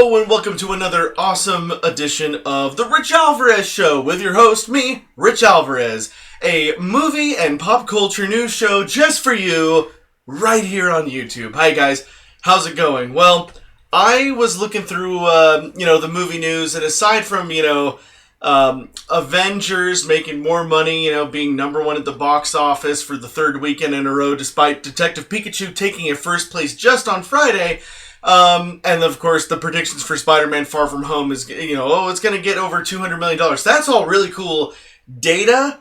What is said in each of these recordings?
Hello and welcome to another awesome edition of The Rich Alvarez Show with your host, me, Rich Alvarez. A movie and pop culture news show just for you right here on YouTube. Hi guys, how's it going? Well, I was looking through, the movie news, and aside from, Avengers making more money, being number one at the box office for the third weekend in a row, despite Detective Pikachu taking a first place just on Friday. And of course, the predictions for Spider-Man Far From Home is, it's going to get over $200 million. That's all really cool data.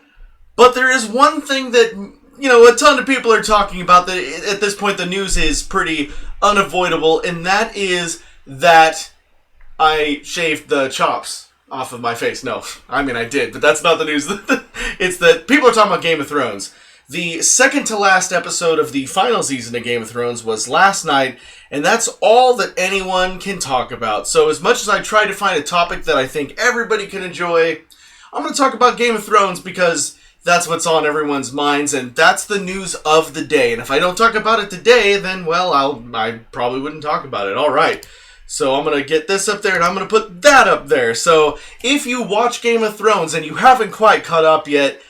But there is one thing that, a ton of people are talking about that at this point the news is pretty unavoidable. And that is that I shaved the chops off of my face. No, I mean I did, but that's not the news. It's that people are talking about Game of Thrones. The second to last episode of the final season of Game of Thrones was last night, and that's all that anyone can talk about. So as much as I try to find a topic that I think everybody can enjoy, I'm going to talk about Game of Thrones because that's what's on everyone's minds, and that's the news of the day. And if I don't talk about it today, then, well, I probably wouldn't talk about it. All right. So I'm going to get this up there, and I'm going to put that up there. So if you watch Game of Thrones and you haven't quite caught up yet,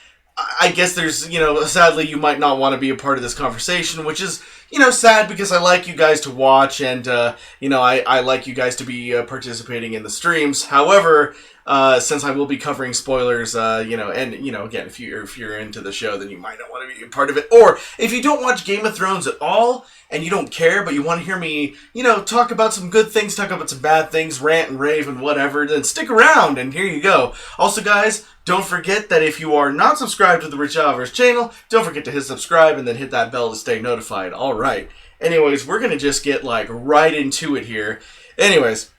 I guess there's, sadly you might not want to be a part of this conversation, which is, sad because I like you guys to watch and, I like you guys to be participating in the streams. However, since I will be covering spoilers, again, if you're into the show, then you might not want to be a part of it. Or if you don't watch Game of Thrones at all and you don't care, but you want to hear me, talk about some good things, talk about some bad things, rant and rave and whatever, then stick around and here you go. Also, guys, don't forget that if you are not subscribed to the Rich Alvarez channel, don't forget to hit subscribe and then hit that bell to stay notified. All right. Anyways, we're going to just get right into it here. Anyways,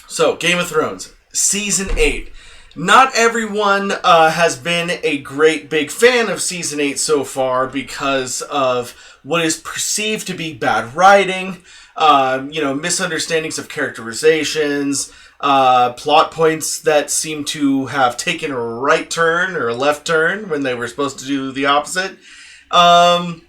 so Game of Thrones, Season 8. Not everyone has been a great big fan of Season 8 so far because of what is perceived to be bad writing, misunderstandings of characterizations, plot points that seem to have taken a right turn or a left turn when they were supposed to do the opposite. And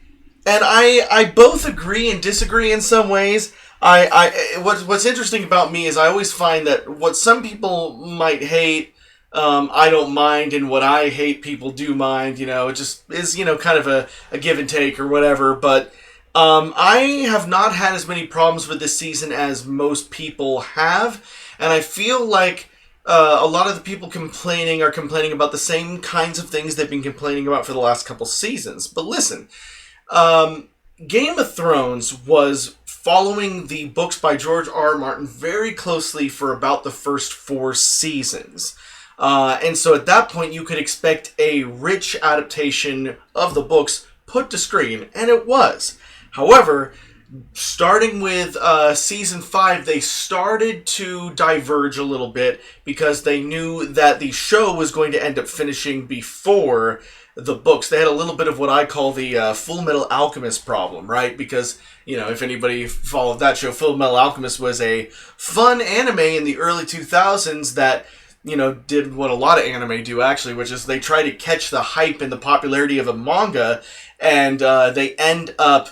I both agree and disagree in some ways. What's interesting about me is I always find that what some people might hate, I don't mind, and what I hate, people do mind. It just is, kind of a give and take or whatever. But I have not had as many problems with this season as most people have. And I feel like a lot of the people complaining are complaining about the same kinds of things they've been complaining about for the last couple seasons. But listen, Game of Thrones was following the books by George R. R. Martin very closely for about the first 4 seasons. And so at that point, you could expect a rich adaptation of the books put to screen, and it was. However, starting with Season 5, they started to diverge a little bit because they knew that the show was going to end up finishing before the books. They had a little bit of what I call the Full Metal Alchemist problem, right? Because, if anybody followed that show, Full Metal Alchemist was a fun anime in the early 2000s that, did what a lot of anime do, actually, which is they try to catch the hype and the popularity of a manga, and they end up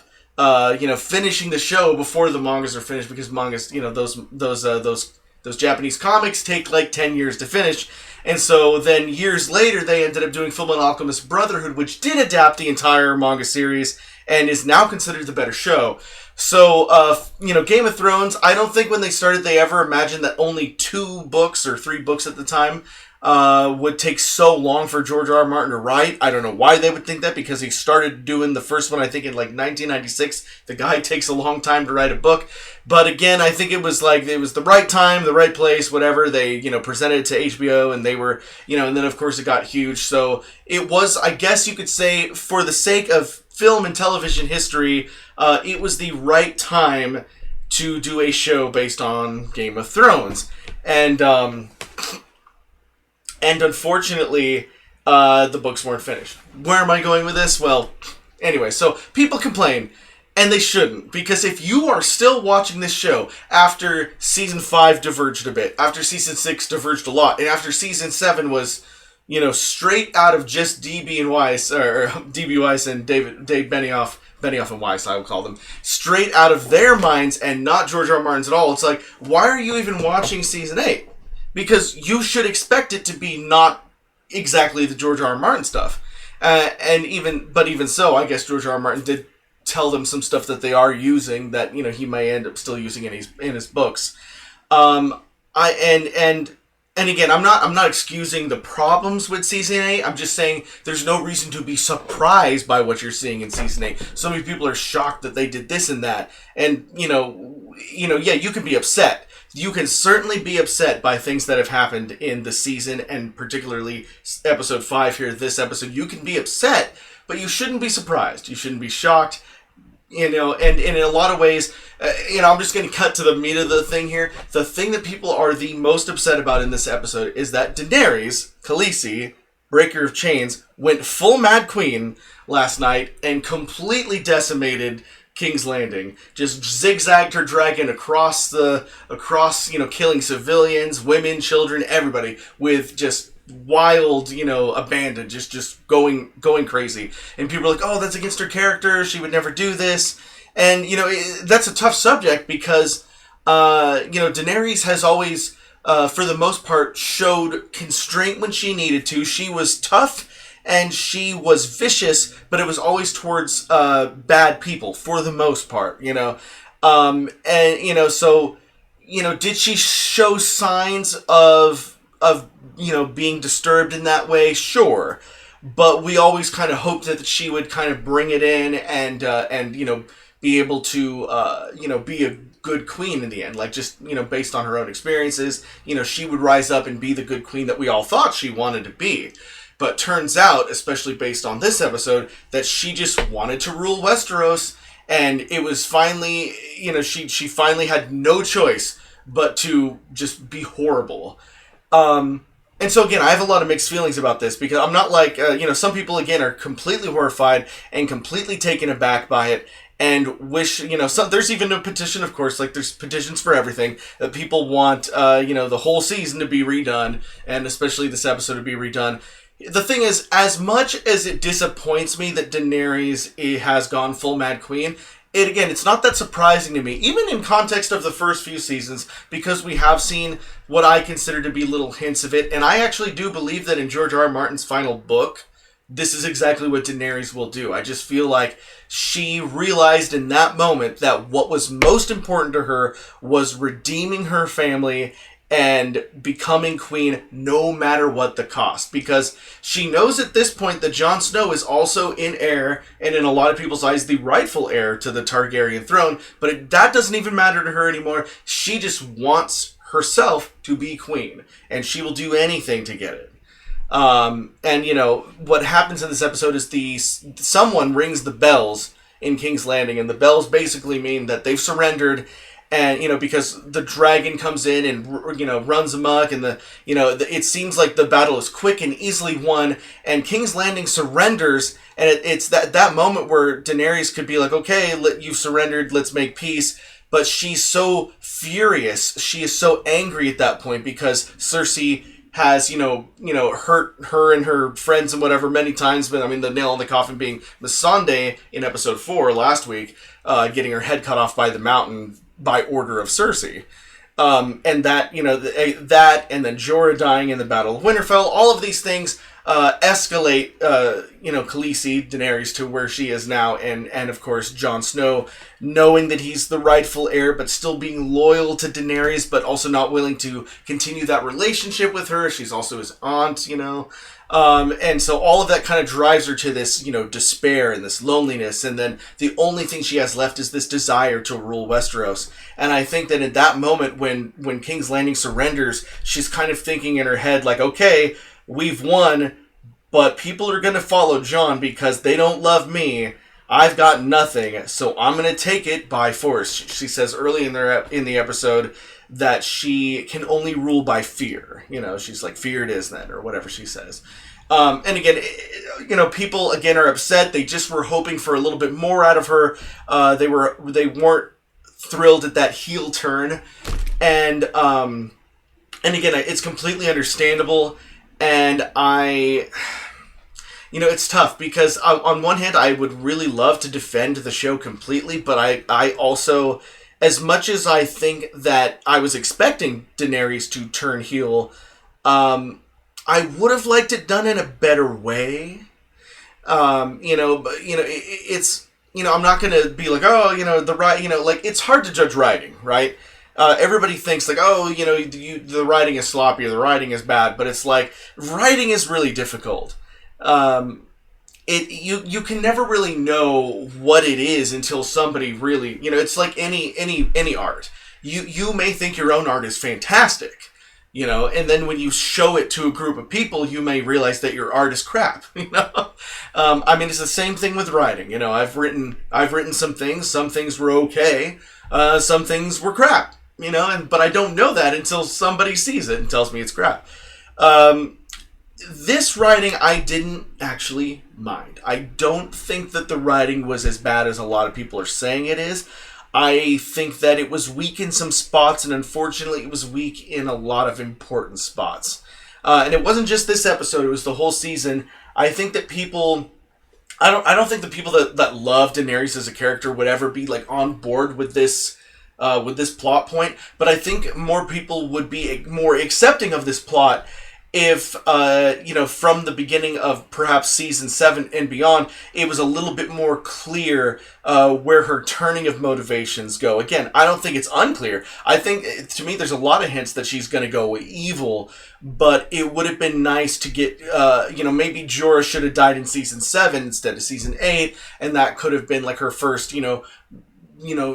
finishing the show before the mangas are finished because mangas, those Japanese comics take 10 years to finish. And so then years later, they ended up doing Fullmetal Alchemist Brotherhood, which did adapt the entire manga series and is now considered the better show. So, Game of Thrones, I don't think when they started they ever imagined that only 2 books or 3 books at the time would take so long for George R. R. Martin to write. I don't know why they would think that, because he started doing the first one, I think, in 1996. The guy takes a long time to write a book. But again, I think it was the right time, the right place, whatever. They, presented it to HBO, and they were, and then of course it got huge. So it was, I guess you could say, for the sake of film and television history, it was the right time to do a show based on Game of Thrones. And unfortunately, the books weren't finished. Where am I going with this? Well, anyway, so people complain, and they shouldn't. Because if you are still watching this show after Season 5 diverged a bit, after Season 6 diverged a lot, and after Season 7 was, straight out of just DB Weiss and Dave Benioff and Weiss, I would call them, straight out of their minds and not George R. R. Martin's at all. It's like, why are you even watching season 8? Because you should expect it to be not exactly the George R. R. Martin stuff. But even so, I guess George R. R. Martin did tell them some stuff that they are using that, he may end up still using in his books. And again, I'm not excusing the problems with season 8. I'm just saying there's no reason to be surprised by what you're seeing in season 8. So many people are shocked that they did this and that. And, yeah, you can be upset. You can certainly be upset by things that have happened in the season, and particularly episode 5 here, this episode. You can be upset, but you shouldn't be surprised. You shouldn't be shocked. And in a lot of ways, I'm just going to cut to the meat of the thing here. The thing that people are the most upset about in this episode is that Daenerys, Khaleesi, Breaker of Chains, went full Mad Queen last night and completely decimated King's Landing. Just zigzagged her dragon across, killing civilians, women, children, everybody, with just wild, abandon, just going crazy. And people are like, oh, that's against her character, she would never do this. And, that's a tough subject because, Daenerys has always, for the most part, showed constraint when she needed to. She was tough and she was vicious, but it was always towards bad people, for the most part, did she show signs of being disturbed in that way? Sure. But we always kind of hoped that she would kind of bring it in and be able to, be a good queen in the end. Like, just, based on her own experiences, she would rise up and be the good queen that we all thought she wanted to be. But turns out, especially based on this episode, that she just wanted to rule Westeros, and it was finally, she finally had no choice but to just be horrible. And so again, I have a lot of mixed feelings about this, because I'm not like, some people again are completely horrified and completely taken aback by it and wish, there's even a petition, of course, like there's petitions for everything, that people want, the whole season to be redone, and especially this episode to be redone. The thing is, as much as it disappoints me that Daenerys has gone full Mad Queen, it's not that surprising to me, even in context of the first few seasons, because we have seen what I consider to be little hints of it, and I actually do believe that in George R. R. Martin's final book, this is exactly what Daenerys will do. I just feel like she realized in that moment that what was most important to her was redeeming her family and becoming queen no matter what the cost. Because she knows at this point that Jon Snow is also in heir, and in a lot of people's eyes, the rightful heir to the Targaryen throne. But that doesn't even matter to her anymore. She just wants herself to be queen, and she will do anything to get it. What happens in this episode is someone rings the bells in King's Landing, and the bells basically mean that they've surrendered. And, because the dragon comes in and, runs amok, and it seems like the battle is quick and easily won, and King's Landing surrenders, and it's that moment where Daenerys could be like, okay, you've surrendered, let's make peace. But she's so furious, she is so angry at that point, because Cersei has, hurt her and her friends and whatever many times, but the nail in the coffin being Missandei in episode 4 last week, getting her head cut off by the mountain, by order of Cersei. And that, that, and then Jorah dying in the Battle of Winterfell, all of these things escalate, Khaleesi, Daenerys, to where she is now, and of course, Jon Snow, knowing that he's the rightful heir, but still being loyal to Daenerys, but also not willing to continue that relationship with her. She's also his aunt, and so all of that kind of drives her to this, despair and this loneliness, and then the only thing she has left is this desire to rule Westeros. And I think that at that moment, when King's Landing surrenders, she's kind of thinking in her head, like, okay, we've won, but people are going to follow Jon because they don't love me. I've got nothing, so I'm going to take it by force. She says early in the episode that she can only rule by fear. She's like, fear it is then, or whatever she says. And again, people again are upset. They just were hoping for a little bit more out of her. They weren't thrilled at that heel turn, and again, it's completely understandable. And It's tough because on one hand, I would really love to defend the show completely, but I also, as much as I think that I was expecting Daenerys to turn heel, I would have liked it done in a better way. But it's I'm not gonna be like, oh, the right, like it's hard to judge writing, right? Everybody thinks like, oh, the writing is sloppy or the writing is bad, but it's like writing is really difficult. You can never really know what it is until somebody really, it's like any art. You may think your own art is fantastic, and then when you show it to a group of people, you may realize that your art is crap. It's the same thing with writing. I've written some things were okay, some things were crap. But I don't know that until somebody sees it and tells me it's crap. This writing, I didn't actually mind. I don't think that the writing was as bad as a lot of people are saying it is. I think that it was weak in some spots, and unfortunately it was weak in a lot of important spots. And it wasn't just this episode, it was the whole season. I think that people... I don't think the people that love Daenerys as a character would ever be like on board with this plot point, but I think more people would be more accepting of this plot if, from the beginning of perhaps season 7 and beyond, it was a little bit more clear where her turning of motivations go. Again, I don't think it's unclear. I think, to me, there's a lot of hints that she's going to go evil, but it would have been nice to get, maybe Jorah should have died in season 7 instead of season 8, and that could have been like her first,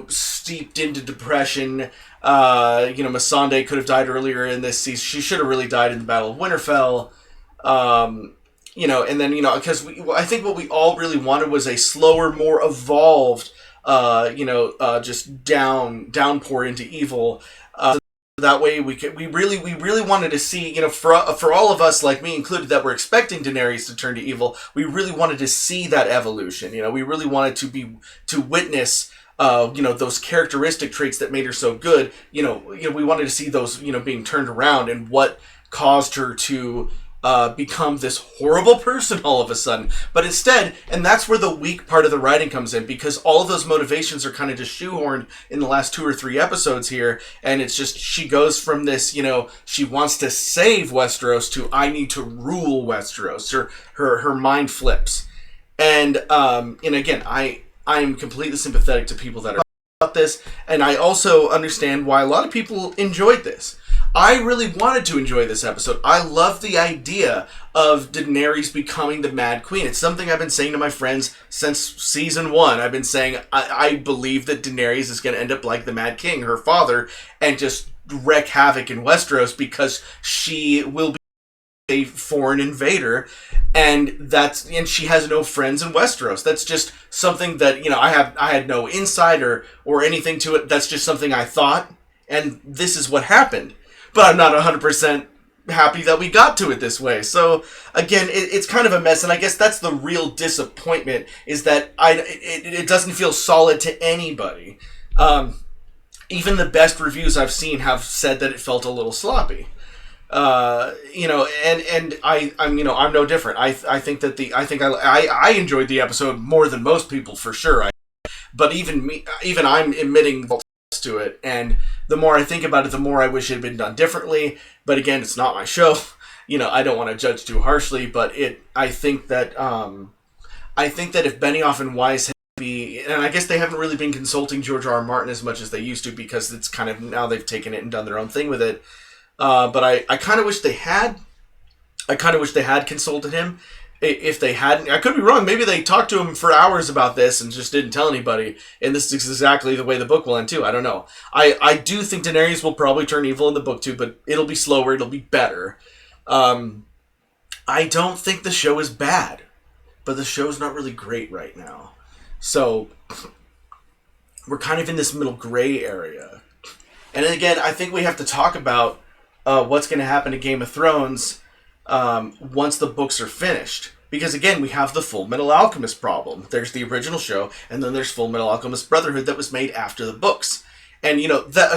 steeped into depression. Missandei could have died earlier in this season. She should have really died in the Battle of Winterfell. And then, because I think what we all really wanted was a slower, more evolved, just downpour into evil. That way we really wanted to see, for all of us, like me included, that were expecting Daenerys to turn to evil, we really wanted to see that evolution. We really wanted to witness those characteristic traits that made her so good. We wanted to see those, being turned around and what caused her to become this horrible person all of a sudden. But instead, and that's where the weak part of the writing comes in, because all of those motivations are kind of just shoehorned in the last 2 or 3 episodes here, and it's just, she goes from this, she wants to save Westeros to, I need to rule Westeros. Her mind flips. And again, I'm completely sympathetic to people that are about this, and I also understand why a lot of people enjoyed this. I really wanted to enjoy this episode. I love the idea of Daenerys becoming the Mad Queen. It's something I've been saying to my friends since season 1. I've been saying I believe that Daenerys is going to end up like the Mad King, her father, and just wreak havoc in Westeros because she will be a foreign invader, and she has no friends in Westeros. That's just something that I had no insight or anything to it. That's just something I thought, and this is what happened. But I'm not 100% happy that we got to it this way. So again, it's kind of a mess, and I guess that's the real disappointment, is that it doesn't feel solid to anybody. Even the best reviews I've seen have said that it felt a little sloppy. And I'm no different. I think I enjoyed the episode more than most people, for sure. But even I'm admitting to it, and the more I think about it, the more I wish it had been done differently. But again, it's not my show. I don't want to judge too harshly, but I think that if Benioff and Weiss and I guess they haven't really been consulting George R. R. Martin as much as they used to, because it's kind of, now they've taken it and done their own thing with it. But I kind of wish they had. I kind of wish they had consulted him. If they hadn't, I could be wrong. Maybe they talked to him for hours about this and just didn't tell anybody. And this is exactly the way the book will end too. I don't know. I do think Daenerys will probably turn evil in the book too, but it'll be slower. It'll be better. I don't think the show is bad, but the show's not really great right now. So we're kind of in this middle gray area. And then again, I think we have to talk about what's going to happen to Game of Thrones once the books are finished. Because again, we have the Full Metal Alchemist problem. There's the original show, and then there's Full Metal Alchemist Brotherhood that was made after the books. And,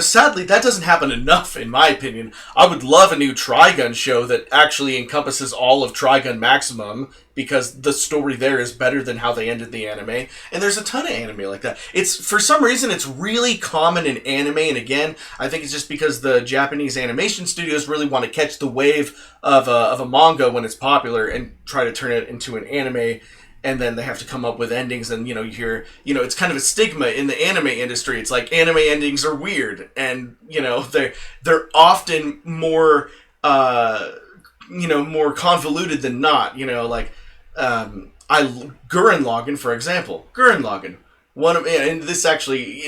sadly, that doesn't happen enough, in my opinion. I would love a new Trigun show that actually encompasses all of Trigun Maximum, because the story there is better than how they ended the anime. And there's a ton of anime like that. For some reason, it's really common in anime, and again, I think it's just because the Japanese animation studios really want to catch the wave of a manga when it's popular and try to turn it into an anime. And then they have to come up with endings, and you hear, it's kind of a stigma in the anime industry. It's like anime endings are weird, and they're often more more convoluted than not. Gurren Lagann, for example, and this actually,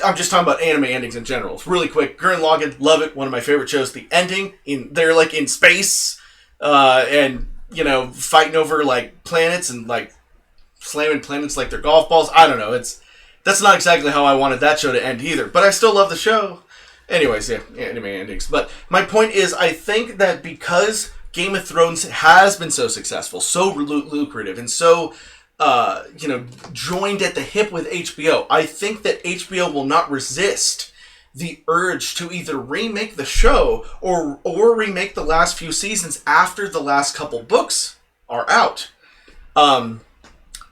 I'm just talking about anime endings in general. It's really quick. Gurren Lagann, love it. One of my favorite shows. The ending they're like in space, and fighting over like planets and like slamming planets like they're golf balls. I don't know. That's not exactly how I wanted that show to end either. But I still love the show. Anyways, yeah, anime endings. But my point is, I think that because Game of Thrones has been so successful, so lucrative, and so joined at the hip with HBO, I think that HBO will not resist the urge to either remake the show or remake the last few seasons after the last couple books are out.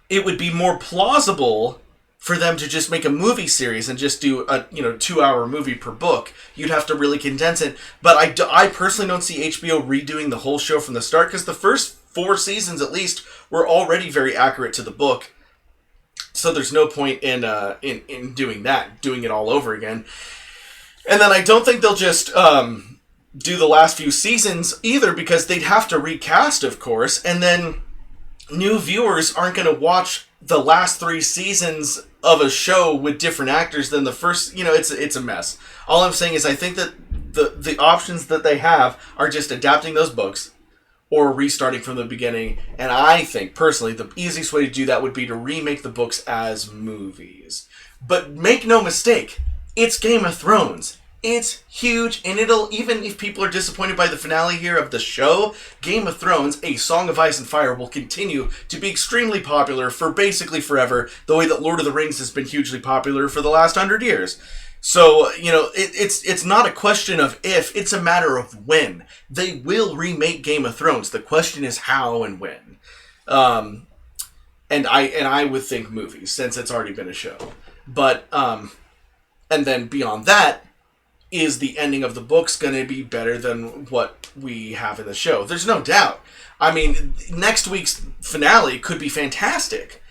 It would be more plausible for them to just make a movie series and just do a 2-hour movie per book. You'd have to really condense it. But I personally don't see HBO redoing the whole show from the start, because the first 4 seasons at least were already very accurate to the book. So there's no point in doing it all over again. And then I don't think they'll just do the last few seasons either, because they'd have to recast, of course, and then new viewers aren't going to watch the last 3 seasons of a show with different actors than the first. It's a mess. All I'm saying is I think that the options that they have are just adapting those books or restarting from the beginning. And I think, personally, the easiest way to do that would be to remake the books as movies. But make no mistake, it's Game of Thrones. It's huge, and even if people are disappointed by the finale here of the show, Game of Thrones, A Song of Ice and Fire, will continue to be extremely popular for basically forever, the way that Lord of the Rings has been hugely popular for the last 100 years. So, it's not a question of if, it's a matter of when. They will remake Game of Thrones. The question is how and when. And I would think movies, since it's already been a show. But, and then beyond that, is the ending of the books going to be better than what we have in the show? There's no doubt. I mean, next week's finale could be fantastic.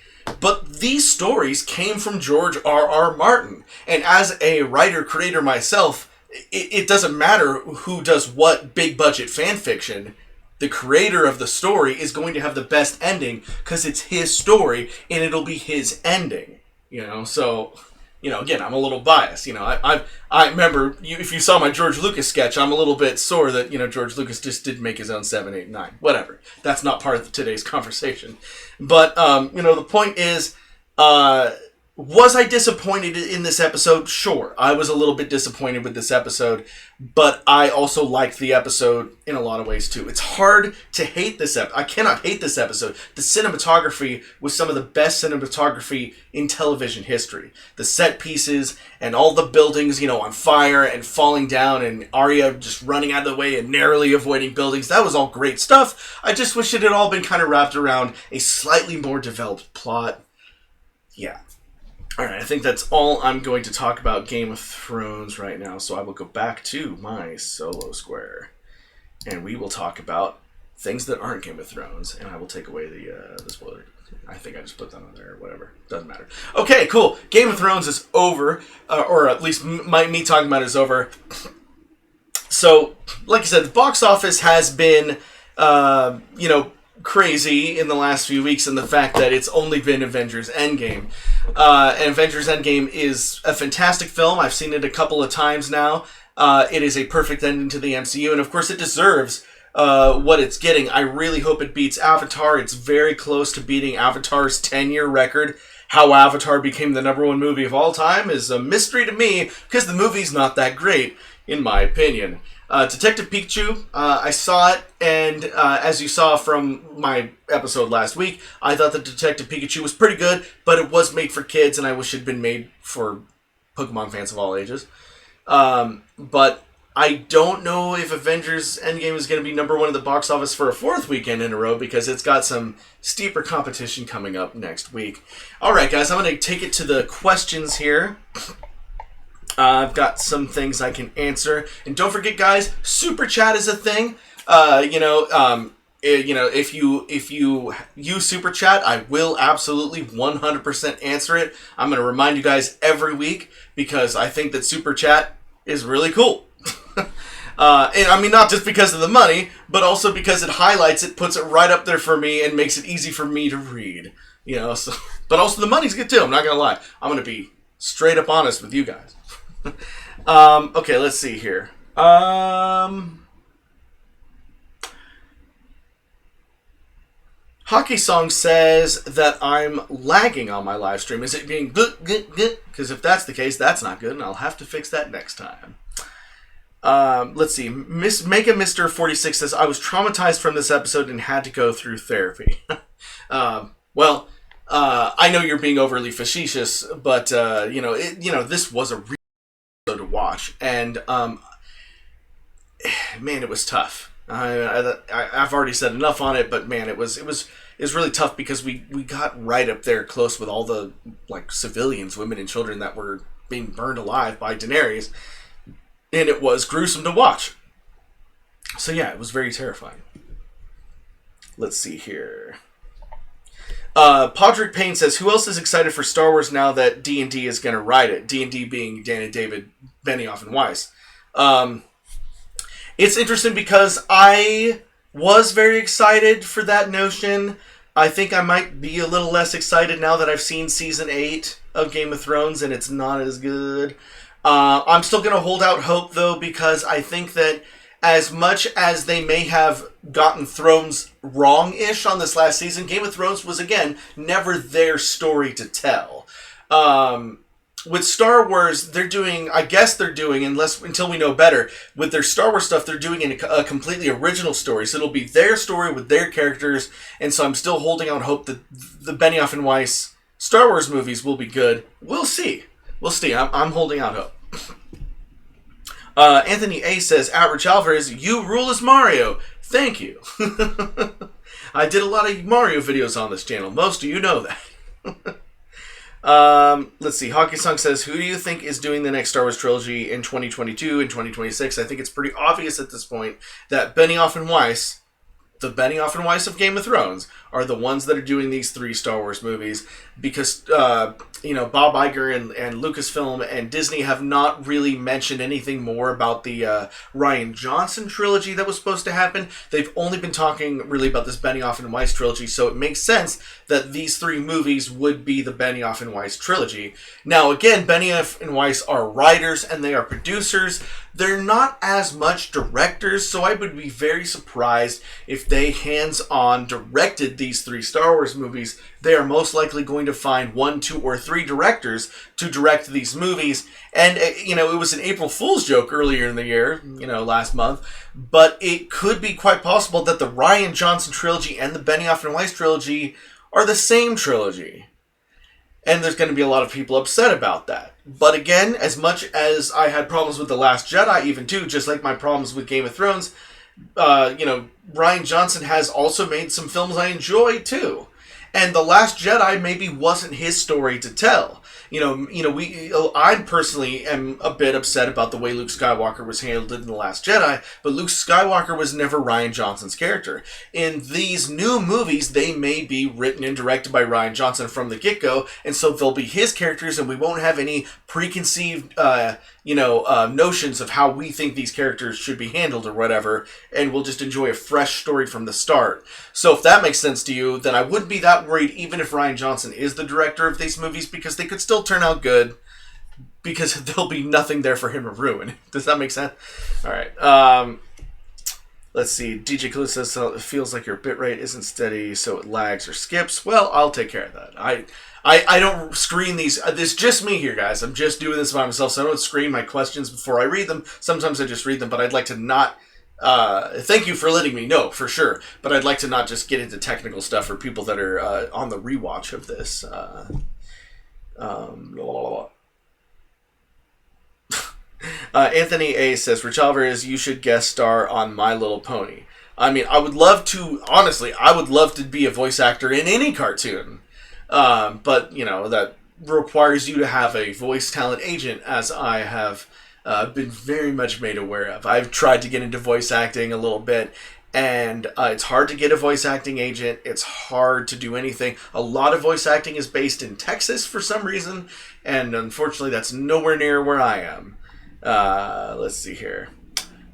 But these stories came from George R.R. Martin. And as a writer-creator myself, it doesn't matter who does what big-budget fan fiction. The creator of the story is going to have the best ending because it's his story and it'll be his ending. So... again, I'm a little biased. I remember, if you saw my George Lucas sketch, I'm a little bit sore that, George Lucas just didn't make his own 7, 8, 9. Whatever. That's not part of today's conversation. But, the point is, was I disappointed in this episode? Sure. I was a little bit disappointed with this episode, but I also liked the episode in a lot of ways too. It's hard to hate this episode. I cannot hate this episode. The cinematography was some of the best cinematography in television history. The set pieces and all the buildings, on fire and falling down, and Arya just running out of the way and narrowly avoiding buildings. That was all great stuff. I just wish it had all been kind of wrapped around a slightly more developed plot. Yeah. Alright, I think that's all I'm going to talk about Game of Thrones right now, so I will go back to my solo square. And we will talk about things that aren't Game of Thrones, and I will take away the spoiler. I think I just put that on there, or whatever. Doesn't matter. Okay, cool. Game of Thrones is over, or at least me talking about it is over. So, like I said, the box office has been, crazy in the last few weeks, and the fact that it's only been Avengers Endgame. And Avengers Endgame is a fantastic film. I've seen it a couple of times now. It is a perfect ending to the MCU, and of course it deserves what it's getting. I really hope it beats Avatar. It's very close to beating Avatar's 10-year record. How Avatar became the #1 movie of all time is a mystery to me, because the movie's not that great, in my opinion. Detective Pikachu, I saw it, and as you saw from my episode last week, I thought that Detective Pikachu was pretty good, but it was made for kids, and I wish it had been made for Pokemon fans of all ages. But I don't know if Avengers Endgame is going to be number one at the box office for a fourth weekend in a row because it's got some steeper competition coming up next week. All right, guys, I'm going to take it to the questions here. I've got some things I can answer. And don't forget, guys, Super Chat is a thing. If you use Super Chat, I will absolutely 100% answer it. I'm going to remind you guys every week because I think that Super Chat is really cool. And I mean, not just because of the money, but also because it highlights it, puts it right up there for me, and makes it easy for me to read. So, but also the money's good too. I'm not gonna lie. I'm gonna be straight up honest with you guys. Okay, let's see here. Hockey Song says that I'm lagging on my live stream. Is it being good? Because if that's the case, that's not good, and I'll have to fix that next time. Let's see. Mega Mr. 46 says, I was traumatized from this episode and had to go through therapy. I know you're being overly facetious, but, this was a real episode to watch. And, man, it was tough. I've already said enough on it, but, man, it was really tough because we got right up there close with all the, civilians, women and children that were being burned alive by Daenerys. And it was gruesome to watch. So yeah, it was very terrifying. Let's see here. Podrick Payne says, who else is excited for Star Wars now that D&D is going to ride it? D&D being Dan and David, Benioff and Weiss. It's interesting because I was very excited for that notion. I think I might be a little less excited now that I've seen Season 8 of Game of Thrones and it's not as good. I'm still going to hold out hope, though, because I think that as much as they may have gotten Thrones wrong-ish on this last season, Game of Thrones was, again, never their story to tell. With Star Wars, until we know better, with their Star Wars stuff, they're doing a completely original story. So it'll be their story with their characters, and so I'm still holding out hope that the Benioff and Weiss Star Wars movies will be good. We'll see. I'm holding out hope. Anthony A says, Rich Alvarez, you rule as Mario. Thank you. I did a lot of Mario videos on this channel. Most of you know that. Let's see. Hockey Song says, who do you think is doing the next Star Wars trilogy in 2022 and 2026? I think it's pretty obvious at this point that Benioff and Weiss, the Benioff and Weiss of Game of Thrones, are the ones that are doing these 3 Star Wars movies because, Bob Iger and Lucasfilm and Disney have not really mentioned anything more about the Rian Johnson trilogy that was supposed to happen. They've only been talking really about this Benioff and Weiss trilogy, so it makes sense that these 3 movies would be the Benioff and Weiss trilogy. Now, again, Benioff and Weiss are writers and they are producers. They're not as much directors, so I would be very surprised if they hands-on directed these 3 Star Wars movies. They are most likely going to find 1, 2, or 3 directors to direct these movies. And, it was an April Fool's joke earlier in the year, last month. But it could be quite possible that the Rian Johnson trilogy and the Benioff and Weiss trilogy are the same trilogy. And there's going to be a lot of people upset about that. But again, as much as I had problems with The Last Jedi, even too, just like my problems with Game of Thrones, Rian Johnson has also made some films I enjoy too. And The Last Jedi maybe wasn't his story to tell. I personally am a bit upset about the way Luke Skywalker was handled in The Last Jedi, but Luke Skywalker was never Rian Johnson's character. In these new movies, they may be written and directed by Rian Johnson from the get-go, and so they'll be his characters, and we won't have any preconceived, notions of how we think these characters should be handled or whatever, and we'll just enjoy a fresh story from the start. So if that makes sense to you, then I wouldn't be that worried even if Rian Johnson is the director of these movies, because they could still turn out good, because there'll be nothing there for him to ruin. Does that make sense? All right. Let's see. DJ Clue says, it feels like your bitrate isn't steady, so it lags or skips. Well, I'll take care of that. I don't screen these. It's just me here, guys. I'm just doing this by myself, so I don't screen my questions before I read them. Sometimes I just read them, but I'd like to not... thank you for letting me know, for sure. But I'd like to not just get into technical stuff for people that are on the rewatch of this. Anthony A. says, Rich Alvarez, you should guest star on My Little Pony. I mean, I would love to, honestly, I would love to be a voice actor in any cartoon. But, that requires you to have a voice talent agent, as I have been very much made aware of. I've tried to get into voice acting a little bit, and it's hard to get a voice acting agent. It's hard to do anything. A lot of voice acting is based in Texas for some reason, and unfortunately that's nowhere near where I am. Let's see here.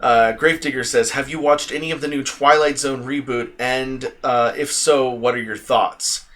Gravedigger says, have you watched any of the new Twilight Zone reboot? And if so, what are your thoughts?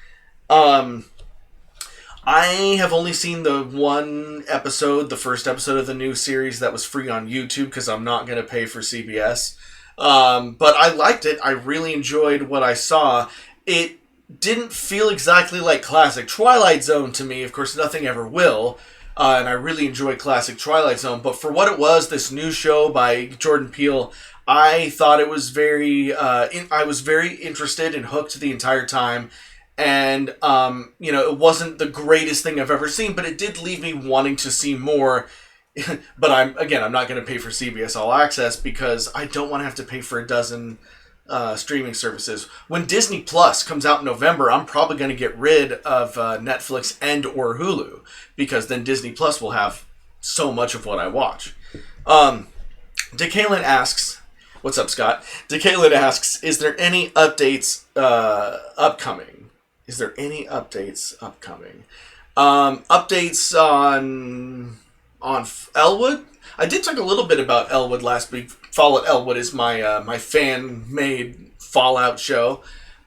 I have only seen the one episode, the first episode of the new series that was free on YouTube because I'm not going to pay for CBS. But I liked it. I really enjoyed what I saw. It didn't feel exactly like classic Twilight Zone to me. Of course, nothing ever will. And I really enjoy classic Twilight Zone. But for what it was, this new show by Jordan Peele, I thought it was I was very interested and hooked the entire time. And, it wasn't the greatest thing I've ever seen, but it did leave me wanting to see more. But I'm not going to pay for CBS All Access because I don't want to have to pay for a dozen streaming services. When Disney Plus comes out in November, I'm probably going to get rid of Netflix and or Hulu because then Disney Plus will have so much of what I watch. DeKalen asks, what's up, Scott? DeKalen asks, is there any updates upcoming? Is there any updates upcoming? Updates on Elwood? I did talk a little bit about Elwood last week. Fallout Elwood is my fan-made Fallout show.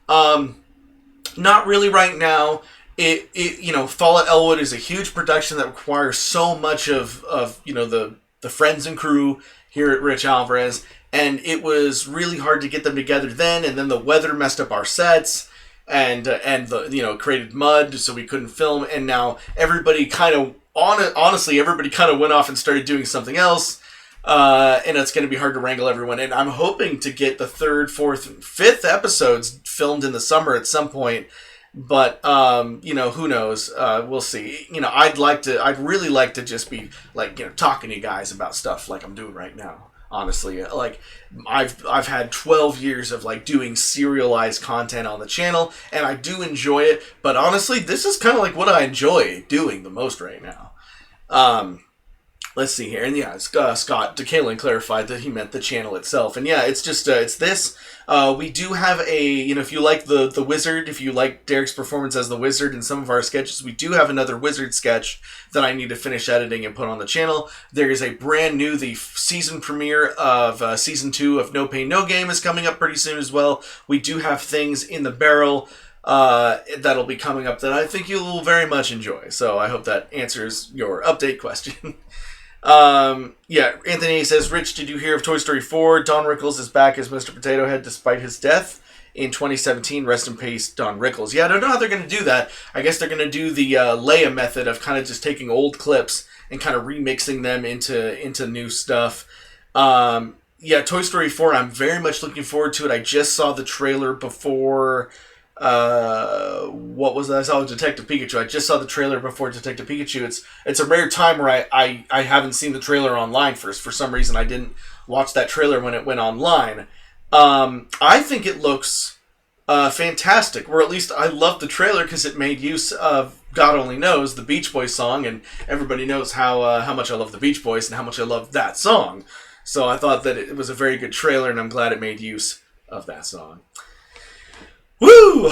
Not really right now. Fallout Elwood is a huge production that requires so much of the friends and crew here at Rich Alvarez, and it was really hard to get them together then, and then the weather messed up our sets. And created mud, so we couldn't film. And now everybody kind of, honestly, everybody kind of went off and started doing something else. And it's going to be hard to wrangle everyone. And I'm hoping to get the 3rd, 4th, 5th episodes filmed in the summer at some point. But, who knows? We'll see. I'd really like to just be talking to you guys about stuff like I'm doing right now. Honestly, I've had 12 years of doing serialized content on the channel, and I do enjoy it. But honestly, this is kind of what I enjoy doing the most right now. Let's see here, and yeah, Scott DeKalen clarified that he meant the channel itself, and yeah, it's just it's this. We do have a if you like the Wizard, if you like Derek's performance as the Wizard in some of our sketches, we do have another Wizard sketch that I need to finish editing and put on the channel. There is a brand new, the season premiere of season 2 of No Pain No Game is coming up pretty soon as well. We do have things in the barrel that'll be coming up that I think you'll very much enjoy. So I hope that answers your update question. Anthony says, Rich, did you hear of Toy Story 4? Don Rickles is back as Mr. Potato Head despite his death in 2017. Rest in peace, Don Rickles. Yeah, I don't know how they're going to do that. I guess they're going to do the Leia method of kind of just taking old clips and kind of remixing them into new stuff. Toy Story 4, I'm very much looking forward to it. I just saw the trailer before... what was that? I saw Detective Pikachu. I just saw the trailer before Detective Pikachu. It's a rare time where I haven't seen the trailer online first. For some reason, I didn't watch that trailer when it went online. I think it looks fantastic. Or at least I love the trailer because it made use of God Only Knows, the Beach Boys song, and everybody knows how much I love the Beach Boys and how much I love that song. So I thought that it was a very good trailer, and I'm glad it made use of that song. Woo!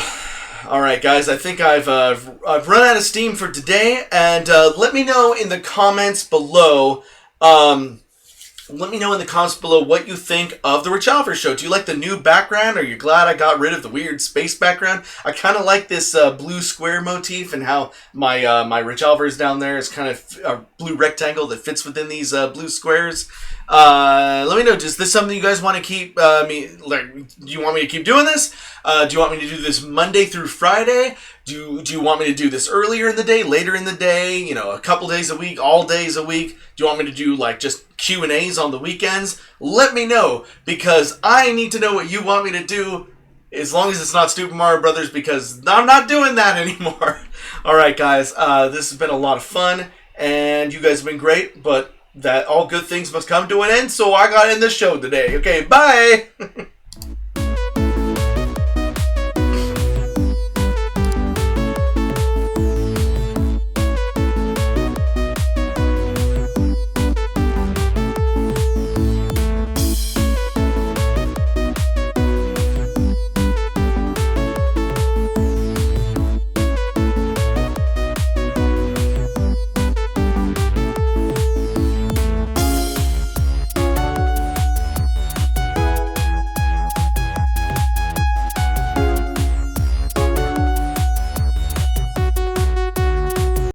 All right, guys. I think I've run out of steam for today, and let me know in the comments below. Let me know in the comments below what you think of the Rich Alvarez show. Do you like the new background? Are you glad I got rid of the weird space background? I kind of like this blue square motif and how my Rich Alvarez down there is kind of a blue rectangle that fits within these blue squares. Let me know. Is this something you guys want to keep do you want me to keep doing this? Do you want me to do this Monday through Friday? Do you want me to do this earlier in the day, later in the day, a couple days a week, all days a week? Do you want me to do just Q&As on the weekends? Let me know, because I need to know what you want me to do, as long as it's not Super Mario Brothers, because I'm not doing that anymore. All right, guys, this has been a lot of fun, and you guys have been great, but that all good things must come to an end, so I got in the show today. Okay, bye!